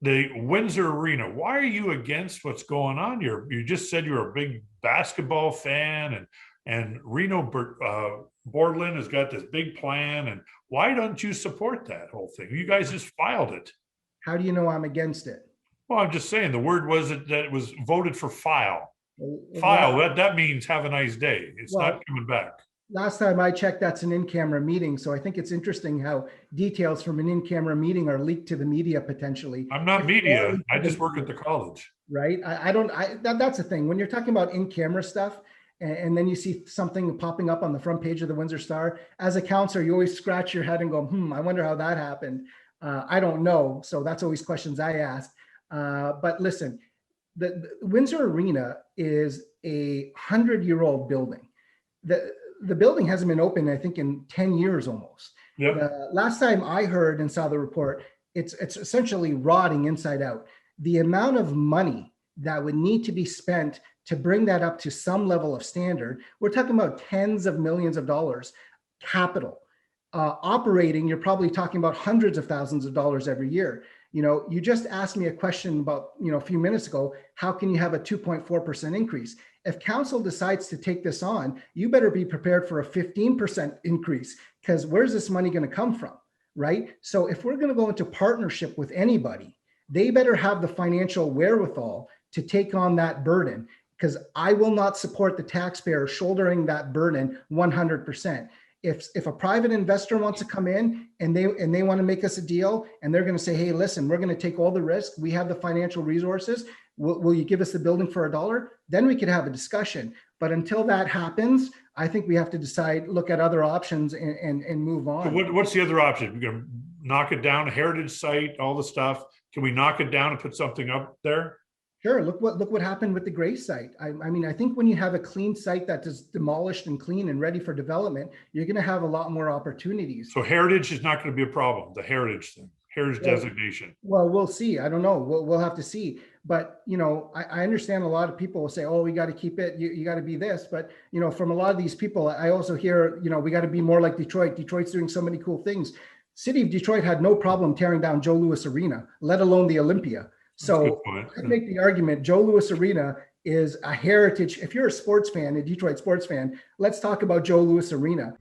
the Windsor Arena. Why are you against what's going on? You just said you're a big basketball fan, and Reno Borland has got this big plan. And why don't you support that whole thing? You guys just filed it. How do you know I'm against it? Well, I'm just saying the word was that it was voted for file. Well, File, that means have a nice day. It's not well, coming back. last time I checked, that's an in-camera meeting. So I think it's interesting how details from an in-camera meeting are leaked to the media potentially. I'm not media. I just work at the college. Right. I don't, that's the thing. When you're talking about in-camera stuff, and then you see something popping up on the front page of the Windsor Star, as a counselor, you always scratch your head and go, I wonder how that happened. I don't know. So that's always questions I ask. But listen, the Windsor Arena is a 100-year-old building. The building hasn't been open, I think, in 10 years almost. Yep. The last time I heard and saw the report, it's essentially rotting inside out. The amount of money that would need to be spent to bring that up to some level of standard, we're talking about tens of millions of dollars capital. Operating, you're probably talking about hundreds of thousands of dollars every year. You just asked me a question about, a few minutes ago, how can you have a 2.4% increase? If council decides to take this on, you better be prepared for a 15% increase, because where's this money going to come from, right? So if we're going to go into partnership with anybody, they better have the financial wherewithal to take on that burden, because I will not support the taxpayer shouldering that burden 100%. If a private investor wants to come in and they want to make us a deal, and they're going to say, hey, listen, we're going to take all the risk. We have the financial resources. Will you give us the building for $1? Then we could have a discussion. But until that happens, I think we have to decide, look at other options and move on. So what's the other option? We're going to knock it down, a heritage site, all the stuff. Can we knock it down and put something up there? Sure. Look what happened with the Gray site. I mean, I think when you have a clean site that is demolished and clean and ready for development, you're going to have a lot more opportunities. So heritage is not going to be a problem. The heritage thing, heritage designation. Well, we'll see. I don't know. We'll have to see. But, I understand a lot of people will say, oh, we got to keep it. You got to be this. But, from a lot of these people, I also hear, we got to be more like Detroit. Detroit's doing so many cool things. City of Detroit had no problem tearing down Joe Louis Arena, let alone the Olympia. So I make the argument, Joe Louis Arena is a heritage. If you're a sports fan, a Detroit sports fan, let's talk about Joe Louis Arena.